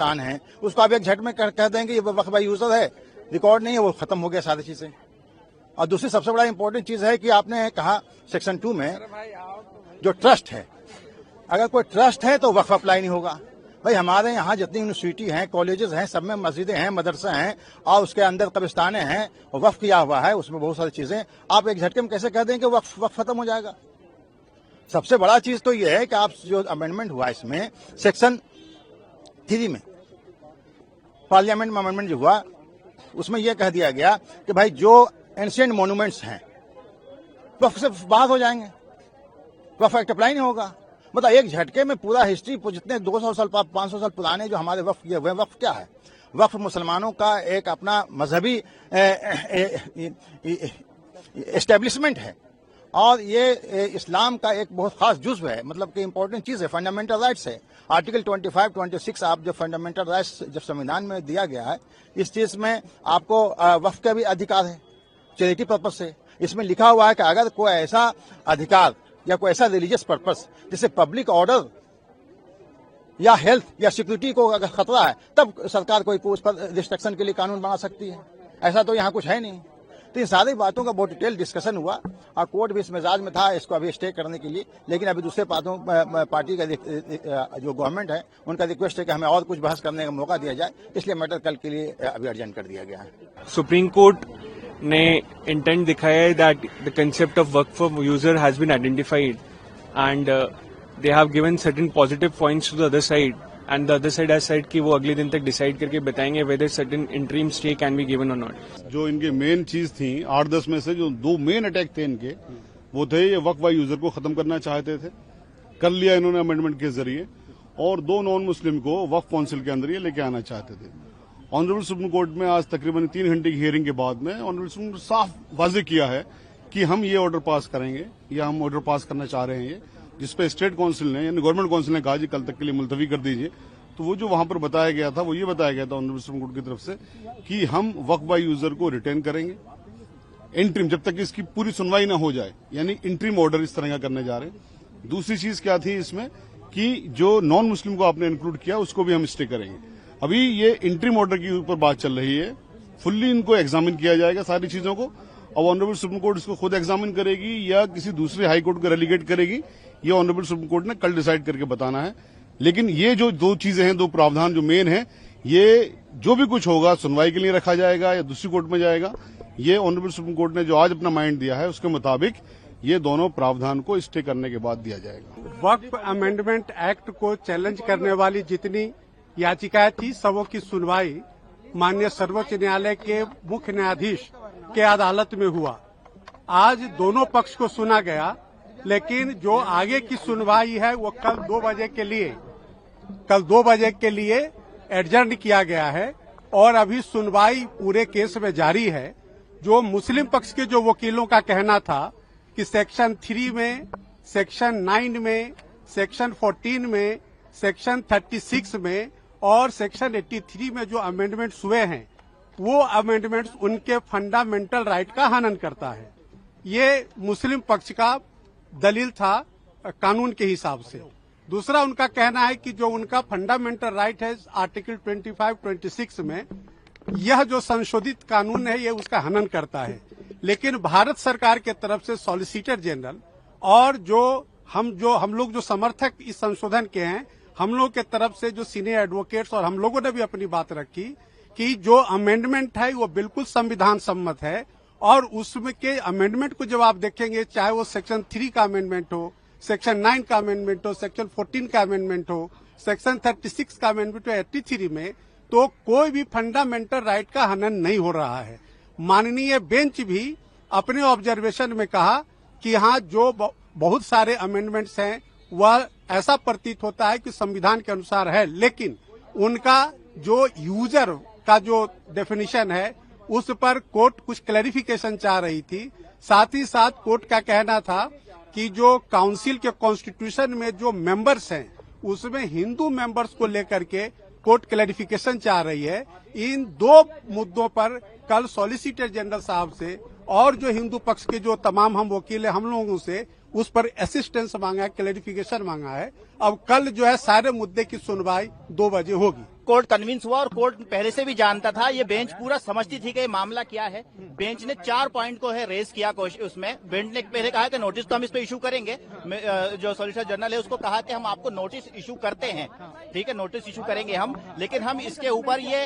कब्रिस्तान है, उसको आप एक झट में कह देंगे ये वक्फ बाय यूजर है, रिकॉर्ड नहीं है, वो खत्म हो गया सारी चीजें। और दूसरी सबसे बड़ा इंपॉर्टेंट चीज है कि आपने कहा सेक्शन 2 में जो ट्रस्ट है, अगर कोई ट्रस्ट है तो वक्फ अप्लाई नहीं होगा। भाई हमारे यहाँ जितनी यूनिवर्सिटी हैं, कॉलेजेस हैं, सब में मस्जिदें हैं, मदरसे हैं और उसके अंदर कब्रिस्ताने हैं, वक्फ किया हुआ है, उसमें बहुत सारी चीजें, आप एक झटके में कैसे कह दें कि वक्फ खत्म हो जाएगा? सबसे बड़ा चीज तो यह है कि आप जो अमेंडमेंट हुआ इसमें सेक्शन 3 में, पार्लियामेंट में अमेंडमेंट जो हुआ उसमें यह कह दिया गया कि भाई जो एंशिएंट मॉन्यूमेंट्स हैं वक्फ से बाहर हो जाएंगे, वक्फ एक्ट अप्लाई नहीं होगा। मतलब एक झटके में पूरा हिस्ट्री जितने 200 साल 500 साल पुराने जो हमारे वक्फ किए हुए, वक्फ क्या है? वक्फ मुसलमानों का एक अपना मजहबी एस्टेब्लिशमेंट है और ये इस्लाम का एक बहुत खास जुज़्व है, मतलब कि इंपॉर्टेंट चीज है, फंडामेंटल राइट्स है। आर्टिकल 25, 26 आप जो फंडामेंटल राइट्स जब संविधान में दिया गया है, इस चीज में आपको वक्फ का भी अधिकार है चैरिटी पर्पज से। इसमें लिखा हुआ है कि अगर कोई ऐसा अधिकार या कोई ऐसा रिलीजियस पर्पस जिससे पब्लिक ऑर्डर या हेल्थ या सिक्योरिटी को अगर खतरा है, तब सरकार कोई उस पर रिस्ट्रिक्शन के लिए कानून बना सकती है। ऐसा तो यहाँ कुछ है नहीं। तो इन सारी बातों का बहुत डिटेल डिस्कशन हुआ और कोर्ट भी इस मिजाज में था इसको अभी स्टे करने के लिए, लेकिन अभी दूसरे पार्टी का जो गवर्नमेंट है उनका रिक्वेस्ट है कि हमें और कुछ बहस करने का मौका दिया जाए, इसलिए मैटर कल के लिए अभी अर्जेंट कर दिया गया है। सुप्रीम कोर्ट ने इंटेंट दिखाया है that the concept of Waqf user has been identified and they have given certain positive points to the other side and the other side has said कि वो अगले दिन तक डिसाइड करके बताएंगे whether certain interim stay can be given और not. जो इनके मेन चीज थी 8-10 में से जो 2 मेन अटैक थे इनके, वो थे ये वक्फ बाय यूजर को खत्म करना चाहते थे, कर लिया इन्होंने अमेंडमेंट के जरिए, और 2 नॉन मुस्लिम को वक्फ काउंसिल के अंदर ये लेके आना चाहते थे। ऑनरेबल सुप्रीम कोर्ट में आज तकरीबन 3 घंटे की हियरिंग के बाद में ऑनरेबल सुप्रीम कोर्ट साफ वाजे किया है कि हम ये ऑर्डर पास करेंगे या हम ऑर्डर पास करना चाह रहे हैं, ये जिसपे स्टेट काउंसिल ने यानी गवर्नमेंट काउंसिल ने कहा जी कल तक के लिए मुलतवी कर दीजिए। तो वो जो वहां पर बताया गया था वो ये बताया गया था ऑनरेबल सुप्रीम कोर्ट की तरफ से कि हम वक्फ बाय यूजर को रिटेन करेंगे इंटरिम, जब तक इसकी पूरी सुनवाई ना हो जाए, यानी इंटरिम ऑर्डर इस तरह का करने जा रहे हैं। दूसरी चीज क्या थी इसमें कि जो नॉन मुस्लिम को आपने इंक्लूड किया उसको भी हम स्टे करेंगे। अभी ये इंटरिम ऑर्डर के ऊपर बात चल रही है, फुल्ली इनको एग्जामिन किया जाएगा सारी चीजों को। अब ऑनरेबल सुप्रीम कोर्ट इसको खुद एग्जामिन करेगी या किसी दूसरे हाई कोर्ट को रेलीगेट करेगी, ये ऑनरेबल सुप्रीम कोर्ट ने कल डिसाइड करके बताना है। लेकिन ये जो 2 चीजें हैं, 2 प्रावधान जो मेन है, ये जो भी कुछ होगा सुनवाई के लिए रखा जाएगा या दूसरी कोर्ट में जाएगा। ये ऑनरेबल सुप्रीम कोर्ट ने जो आज अपना माइंड दिया है उसके मुताबिक ये दोनों प्रावधान को स्टे करने के बाद दिया जाएगा। वक्फ अमेंडमेंट एक्ट को चैलेंज करने वाली जितनी याचिकाएं थी सबों की सुनवाई माननीय सर्वोच्च न्यायालय के मुख्य न्यायाधीश के अदालत में हुआ। आज दोनों पक्ष को सुना गया, लेकिन जो आगे की सुनवाई है वो कल 2 बजे के लिए एडजर्न किया गया है और अभी सुनवाई पूरे केस में जारी है। जो मुस्लिम पक्ष के जो वकीलों का कहना था कि सेक्शन 3 में, सेक्शन 9 में, सेक्शन 14 में, सेक्शन 36 में और सेक्शन 83 में जो अमेंडमेंट्स हुए हैं वो अमेंडमेंट्स उनके फंडामेंटल राइट का हनन करता है। ये मुस्लिम पक्ष का दलील था कानून के हिसाब से। दूसरा उनका कहना है कि जो उनका फंडामेंटल राइट है आर्टिकल 25, 26 में, यह जो संशोधित कानून है ये उसका हनन करता है। लेकिन भारत सरकार के तरफ से सॉलिसिटर जनरल और जो हम लोग जो समर्थक इस संशोधन के हैं, हम लोग के तरफ से जो सीनियर एडवोकेट्स और हम लोगों ने भी अपनी बात रखी कि जो अमेंडमेंट है वो बिल्कुल संविधान सम्मत है और उसमें के अमेंडमेंट को जब आप देखेंगे, चाहे वो सेक्शन 3 का अमेंडमेंट हो, सेक्शन 9 का अमेंडमेंट हो, सेक्शन 14 का अमेंडमेंट हो, सेक्शन 36 का अमेंडमेंट हो, 83 में, तो कोई भी फंडामेंटल राइट का हनन नहीं हो रहा है। माननीय बेंच भी अपने ऑब्जर्वेशन में कहा कि हाँ, जो बहुत सारे अमेंडमेंट्स हैं वह ऐसा प्रतीत होता है कि संविधान के अनुसार है, लेकिन उनका जो यूजर का जो डेफिनेशन है उस पर कोर्ट कुछ क्लैरिफिकेशन चाह रही थी। साथ ही साथ कोर्ट का कहना था कि जो काउंसिल के कॉन्स्टिट्यूशन में जो मेंबर्स हैं उसमें हिंदू मेंबर्स को लेकर के कोर्ट क्लैरिफिकेशन चाह रही है। इन 2 मुद्दों पर कल सॉलिसिटर जनरल साहब से और जो हिंदू पक्ष के जो तमाम हम वकील हैं हम लोगों से उस पर असिस्टेंस मांगा है, क्लैरिफिकेशन मांगा है। अब कल जो है सारे मुद्दे की सुनवाई 2 बजे होगी। कोर्ट कन्विंस हुआ और कोर्ट पहले से भी जानता था, ये बेंच पूरा समझती थी कि ये मामला क्या है। बेंच ने 4 पॉइंट को है रेज किया उसमें। बेंच ने पहले कहा कि नोटिस तो हम इस पे इशू करेंगे, जो सॉलिसिटर जनरल है उसको कहा कि हम आपको नोटिस इशू करते हैं, ठीक है, नोटिस इशू करेंगे हम, लेकिन हम इसके ऊपर ये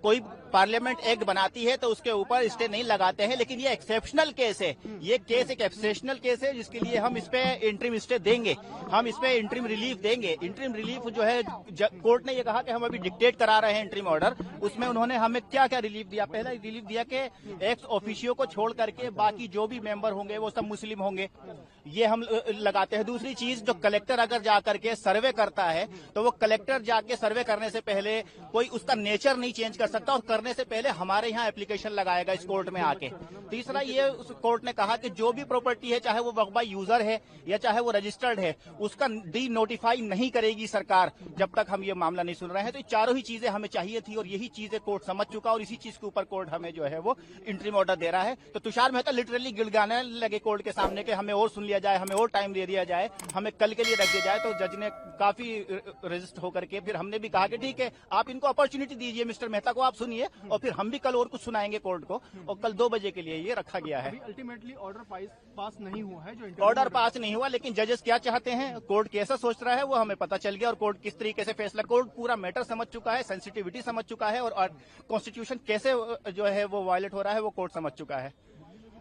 कोई पार्लियामेंट एक्ट बनाती है तो उसके ऊपर स्टे नहीं लगाते हैं, लेकिन ये एक्सेप्शनल केस है, ये केस एक एक्सेप्शनल केस है जिसके लिए हम इस पे इंटरिम स्टे देंगे, हम इस पे इंटरिम रिलीफ देंगे। इंटरिम रिलीफ जो है कोर्ट ने ये कहा कि हम अभी डिक्टेट करा रहे हैं इंटरिम ऑर्डर, उसमें उन्होंने हमें क्या क्या रिलीफ दिया। पहला रिलीफ दिया कि एक्स ऑफिशियो को छोड़ करके बाकी जो भी मेंबर होंगे वो सब मुस्लिम होंगे, ये हम लगाते हैं। दूसरी चीज, जो कलेक्टर अगर जाकर के सर्वे करता है तो वो कलेक्टर जाके सर्वे करने से पहले कोई उसका नेचर नहीं चेंज कर सकता और करने से पहले हमारे यहाँ एप्लीकेशन लगाएगा इस कोर्ट में आके। तीसरा, ये उस कोर्ट ने कहा कि जो भी प्रॉपर्टी है, चाहे वो वक्फ बाय यूजर है या चाहे वो रजिस्टर्ड है, उसका डी नोटिफाई नहीं करेगी सरकार जब तक हम ये मामला नहीं सुन रहे हैं। तो ये चारों ही चीजें हमें चाहिए थी और यही चीजें कोर्ट समझ चुका और इसी चीज के ऊपर कोर्ट हमें जो है वो इंटरिम ऑर्डर दे रहा है। तो तुषार मेहता लिटरली गिड़गिड़ाने लगे कोर्ट के सामने कि हमें और सुन लिया जाए, हमें और टाइम दे दिया जाए, हमें कल के लिए रख दिया जाए। तो जज ने काफी रजिस्ट होकर के फिर हमने भी कहा कि ठीक है, आप इनको अपॉर्चुनिटी दीजिए, मिस्टर मेहता को आप सुनिए और फिर हम भी कल और कुछ सुनाएंगे कोर्ट को, और कल 2 बजे के लिए ये रखा गया है। अल्टीमेटली ऑर्डर पास नहीं हुआ है, जो ऑर्डर पास नहीं हुआ, लेकिन जजेस क्या चाहते हैं, कोर्ट कैसा सोच रहा है वो हमें पता चल गया और कोर्ट किस तरीके से फैसला, कोर्ट पूरा मैटर समझ चुका है, सेंसिटिविटी समझ चुका है और कॉन्स्टिट्यूशन कैसे जो है वो वायलेट हो रहा है वो कोर्ट समझ चुका है।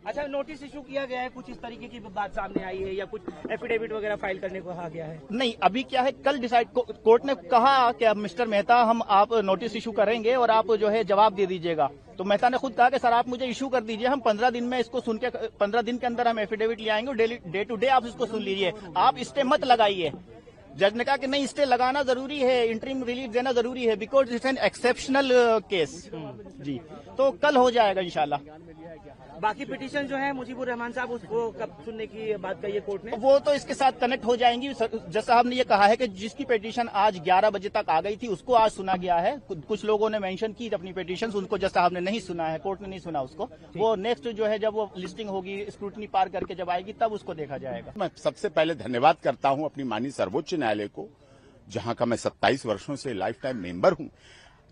अच्छा, नोटिस इशू किया गया है, कुछ इस तरीके की बात सामने आई है या कुछ एफिडेविट वगैरह फाइल करने को कहा गया है? नहीं, अभी क्या है, कल डिसाइड कोर्ट ने कहा कि अब मिस्टर मेहता हम आप नोटिस इशू करेंगे और आप जो है जवाब दे दीजिएगा। तो मेहता ने खुद कहा कि सर आप मुझे इशू कर दीजिए, हम 15 दिन में इसको सुन के 15 दिन के अंदर हम एफिडेविट ले आएंगे, डे टू डे आप इसको सुन लीजिए, आप स्टे मत लगाइए। जज ने कहा कि नहीं, स्टे लगाना जरूरी है, इंटरिम रिलीफ देना जरूरी है, because it's an exceptional case जी। तो कल हो जाएगा इंशाल्लाह। बाकी पिटीशन जो है मुजीबुर रहमान साहब, उसको कब सुनने की बात कही है कोर्ट ने? वो तो इसके साथ कनेक्ट हो जाएंगी। जज साहब ने ये कहा है कि जिसकी पिटीशन आज 11 बजे तक आ गई थी उसको आज सुना गया है। कुछ लोगों ने मेंशन की अपनी पिटीशन, उनको जज साहब ने नहीं सुना है, कोर्ट ने नहीं सुना उसको। वो नेक्स्ट जो है जब वो लिस्टिंग होगी, स्क्रूटनी पार करके जब आएगी तब उसको देखा जाएगा। मैं सबसे पहले धन्यवाद करता हूं अपनी माननीय सर्वोच्च न्यायालय को, जहां का मैं 27 वर्षों से लाइफ टाइम मेंबर हूं।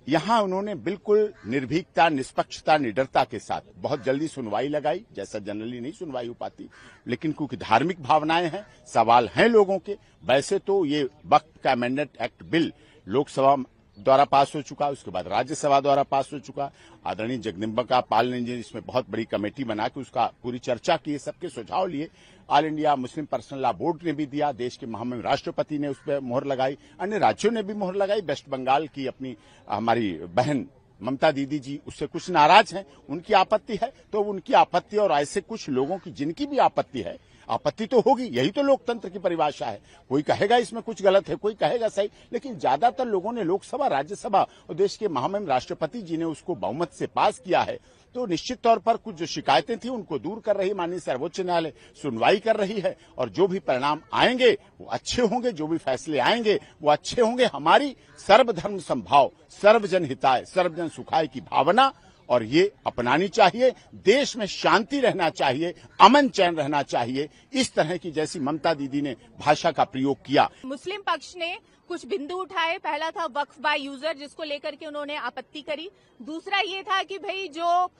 यहां उन्होंने बिल्कुल निर्भीकता, निष्पक्षता, निडरता के साथ बहुत जल्दी सुनवाई लगाई, जैसा जनरली नहीं सुनवाई हो पाती, लेकिन क्योंकि धार्मिक भावनाएं हैं, सवाल हैं लोगों के। वैसे तो ये वक्फ का अमेंडमेंट एक्ट बिल लोकसभा द्वारा पास हो चुका, उसके बाद राज्यसभा द्वारा पास हो चुका। आदरणीय जगदम्बिका पाल ने इसमें बहुत बड़ी कमेटी बना के उसका पूरी चर्चा की, सबके सुझाव लिए। All India Muslim personal law board ने भी दिया, देश के महामहिम राष्ट्रपति ने उस पर मोहर लगाई, अन्य राज्यों ने भी मोहर लगाई। वेस्ट बंगाल की अपनी हमारी बहन ममता दीदी जी उससे कुछ नाराज हैं, उनकी आपत्ति है, तो उनकी आपत्ति और ऐसे कुछ लोगों की जिनकी भी आपत्ति है, आपत्ति तो होगी, यही तो लोकतंत्र की परिभाषा है। कोई कहेगा इसमें कुछ गलत है, कोई कहेगा सही, लेकिन ज्यादातर लोगों ने लोकसभा, राज्यसभा और देश के महामहिम राष्ट्रपति जी ने उसको बहुमत से पास किया है। तो निश्चित तौर पर कुछ जो शिकायतें थी उनको दूर कर रही माननीय सर्वोच्च न्यायालय सुनवाई कर रही है और जो भी परिणाम आएंगे वो अच्छे होंगे, जो भी फैसले आएंगे वो अच्छे होंगे। हमारी सर्वधर्म समभाव, सर्वजन हिताय, सर्वजन सुखाय की भावना और ये अपनानी चाहिए। देश में शांति रहना चाहिए, अमन चैन रहना चाहिए। इस तरह की जैसी ममता दीदी ने भाषा का प्रयोग किया। मुस्लिम पक्ष ने कुछ बिंदु उठाए। पहला था वक्फ बाय यूजर, जिसको लेकर के उन्होंने आपत्ति करी। दूसरा ये था कि भाई जो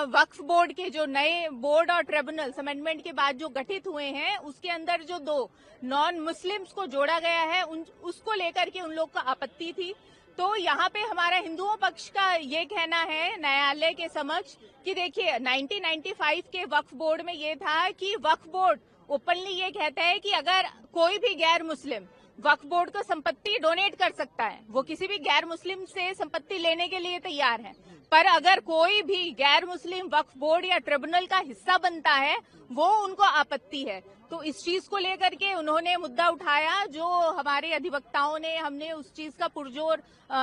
वक्फ बोर्ड के जो नए बोर्ड और ट्रिब्यूनल्स अमेंडमेंट के बाद जो गठित हुए हैं, उसके अंदर जो 2 नॉन मुस्लिम्स को जोड़ा गया है, उसको लेकर के उन लोग को आपत्ति थी। तो यहाँ पे हमारा हिंदुओं पक्ष का ये कहना है न्यायालय के समक्ष कि देखिए 1995 के वक्फ बोर्ड में ये था कि वक्फ बोर्ड ओपनली ये कहता है कि अगर कोई भी गैर मुस्लिम वक्फ बोर्ड को संपत्ति डोनेट कर सकता है, वो किसी भी गैर मुस्लिम से संपत्ति लेने के लिए तैयार है। पर अगर कोई भी गैर मुस्लिम वक्फ बोर्ड या ट्रिब्यूनल का हिस्सा बनता है, वो उनको आपत्ति है। तो इस चीज को लेकर के उन्होंने मुद्दा उठाया, जो हमारे अधिवक्ताओं ने, हमने उस चीज का पुरजोर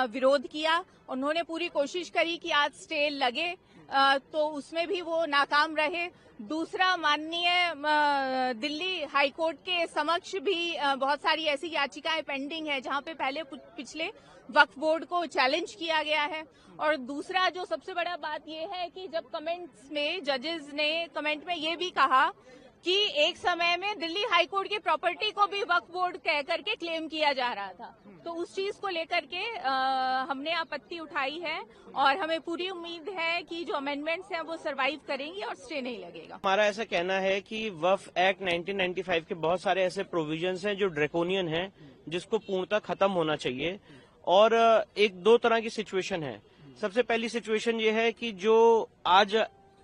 विरोध किया। उन्होंने पूरी कोशिश करी कि आज स्टे लगे, तो उसमें भी वो नाकाम रहे। दूसरा, माननीय दिल्ली हाईकोर्ट के समक्ष भी बहुत सारी ऐसी याचिकाएं पेंडिंग है जहां पे पहले पिछले वक्फ बोर्ड को चैलेंज किया गया है। और दूसरा जो सबसे बड़ा बात ये है कि जब कमेंट्स में जजेस ने कमेंट में ये भी कहा कि एक समय में दिल्ली हाई कोर्ट की प्रॉपर्टी को भी वक्फ बोर्ड कह करके क्लेम किया जा रहा था। तो उस चीज को लेकर के हमने आपत्ति उठाई है और हमें पूरी उम्मीद है कि जो अमेंडमेंट्स हैं वो सरवाइव करेंगी और स्टे नहीं लगेगा। हमारा ऐसा कहना है कि वक्फ एक्ट 1995 के बहुत सारे ऐसे प्रोविजंस हैं जो ड्रैकोनियन हैं, जिसको पूर्णतः खत्म होना चाहिए। और एक दो तरह की सिचुएशन है। सबसे पहली सिचुएशन ये है कि जो आज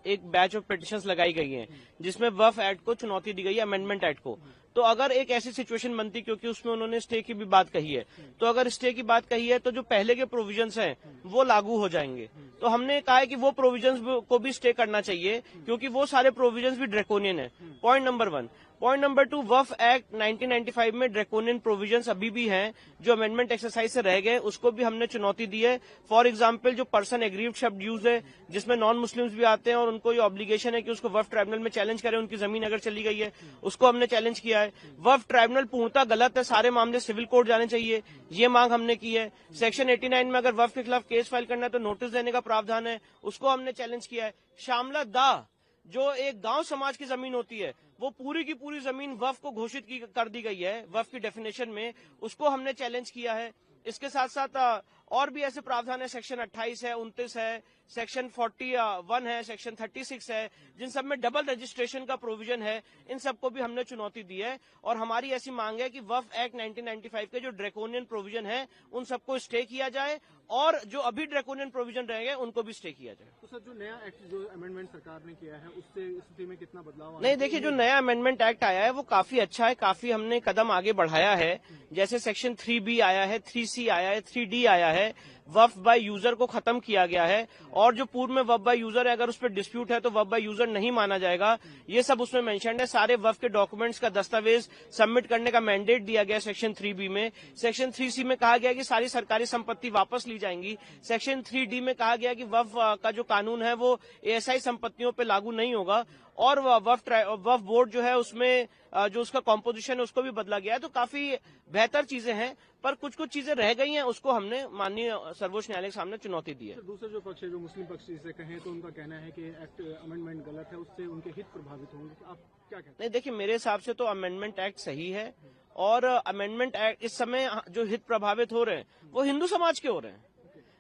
एक बैच ऑफ पिटिशंस लगाई गई हैं जिसमें वक्फ एक्ट को चुनौती दी गई है, अमेंडमेंट एक्ट को। तो अगर एक ऐसी सिचुएशन बनती, क्योंकि उसमें उन्होंने स्टे की भी बात कही है, तो अगर स्टे की बात कही है तो जो पहले के प्रोविजंस हैं वो लागू हो जाएंगे। तो हमने कहा है कि वो प्रोविजंस को भी स्टे करना चाहिए, क्योंकि वो सारे प्रोविजंस भी ड्रैकोनियन है। Point number 1। पॉइंट नंबर 2, वक्फ एक्ट 1995 में ड्रैकोनियन प्रोविजंस अभी भी हैं जो अमेंडमेंट एक्सरसाइज से रह गए, उसको भी हमने चुनौती दी है। फॉर एग्जांपल जो पर्सन एग्रीव्ड शब्द यूज है, जिसमें नॉन मुस्लिम्स भी आते हैं और उनको ये ऑब्लिगेशन है कि उसको वक्फ ट्राइब्यूनल में चैलेंज करें, उनकी जमीन अगर चली गई है, उसको हमने चैलेंज किया है। वक्फ ट्राइब्यूनल पूर्णतः गलत है, सारे मामले सिविल कोर्ट जाने चाहिए, ये मांग हमने की है। सेक्शन 89 में अगर वक्फ के खिलाफ केस फाइल करना है तो नोटिस देने का प्रावधान है, उसको हमने चैलेंज किया है। शामला दा जो एक गांव समाज की जमीन होती है, वो पूरी की पूरी जमीन वक्फ को घोषित कर दी गई है वक्फ की डेफिनेशन में, उसको हमने चैलेंज किया है। इसके साथ साथ और भी ऐसे प्रावधान है, सेक्शन 28 है, 29 है, सेक्शन 41 है, सेक्शन 36 है, जिन सब में डबल रजिस्ट्रेशन का प्रोविजन है। इन सबको भी हमने चुनौती दी है और हमारी ऐसी मांग है कि वक्फ एक्ट 1995 के जो ड्रैकोनियन प्रोविजन है उन सबको स्टे किया जाए और जो अभी ड्रैकोनियन प्रोविजन रहेंगे उनको भी स्टे किया जाए। तो सर, जो नया एक्ट जो अमेंडमेंट सरकार ने किया है उससे स्थिति में कितना बदलाव नहीं, देखिए, जो नया अमेंडमेंट एक्ट आया है वो काफी अच्छा है, काफी हमने कदम आगे बढ़ाया है। जैसे सेक्शन 3B आया है, 3C आया है, 3D आया है, वक्फ बाय यूजर को खत्म किया गया है और जो पूर्व में वक्फ बाय यूजर है, अगर उस पर डिस्प्यूट है तो वक्फ बाय यूजर नहीं माना जाएगा, ये सब उसमें मेंशन है। सारे वक्फ के डॉक्यूमेंट्स का दस्तावेज सबमिट करने का मैंडेट दिया गया सेक्शन 3B में। सेक्शन 3C में कहा गया कि सारी सरकारी संपत्ति वापस ली जाएंगी। सेक्शन 3D में कहा गया कि वक्फ का जो कानून है वो ASI संपत्तियों पर लागू नहीं होगा और वक्फ बोर्ड जो है उसमें जो उसका कॉम्पोजिशन है उसको भी बदला गया है। तो काफी बेहतर चीजें हैं, पर कुछ कुछ चीजें रह गई हैं, उसको हमने माननीय सर्वोच्च न्यायालय के सामने चुनौती दी है। दूसरा जो पक्ष है, जो मुस्लिम पक्ष जिसे कहें, तो उनका कहना है कि एक्ट अमेंडमेंट गलत है, उससे उनके हित प्रभावित होंगे। आप क्या कहते हैं? नहीं, देखिए, मेरे हिसाब से तो अमेंडमेंट एक्ट सही है और अमेंडमेंट एक्ट इस समय जो हित प्रभावित हो रहे हैं वो हिंदू समाज के हो रहे हैं,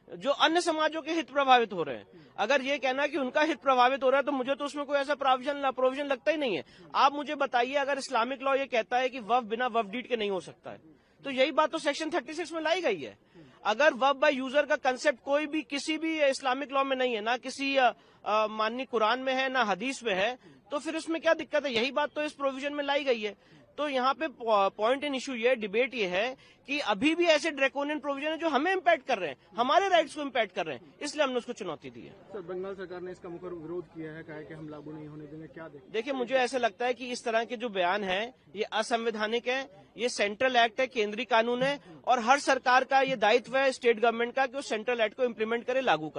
जो अन्य समाजों के हित प्रभावित हो रहे हैं। अगर ये कहना कि उनका हित प्रभावित हो रहा है तो मुझे तो उसमें कोई ऐसा प्रोविजन लगता ही नहीं है। आप मुझे बताइए, अगर इस्लामिक लॉ ये कहता है कि वक्फ बिना वक्फ डीड के नहीं हो सकता है, तो यही बात तो सेक्शन 36 में लाई गई है। अगर वक्फ बाय यूजर का कंसेप्ट कोई भी किसी भी इस्लामिक लॉ में नहीं है, ना किसी माननीय कुरान में है, ना हदीस में है, तो फिर इसमें क्या दिक्कत है? यही बात तो इस प्रोविजन में लाई गई है। तो यहाँ पे पॉइंट इन इशू ये, डिबेट ये है कि अभी भी ऐसे ड्रैकोनियन प्रोविजन है जो हमें इम्पैक्ट कर रहे हैं, हमारे राइट्स को इम्पैक्ट कर रहे हैं, इसलिए हमने उसको चुनौती दी है। सर, बंगाल सरकार ने इसका मुखर विरोध किया है, कहा है कि हम लागू नहीं होने देंगे, क्या देखिए, मुझे ऐसा लगता है कि इस तरह के जो बयान है ये असंवैधानिक है। ये सेंट्रल एक्ट है, केंद्रीय कानून है और हर सरकार का ये दायित्व है स्टेट गवर्नमेंट का कि वो सेंट्रल एक्ट को इम्प्लीमेंट करे, लागू करे।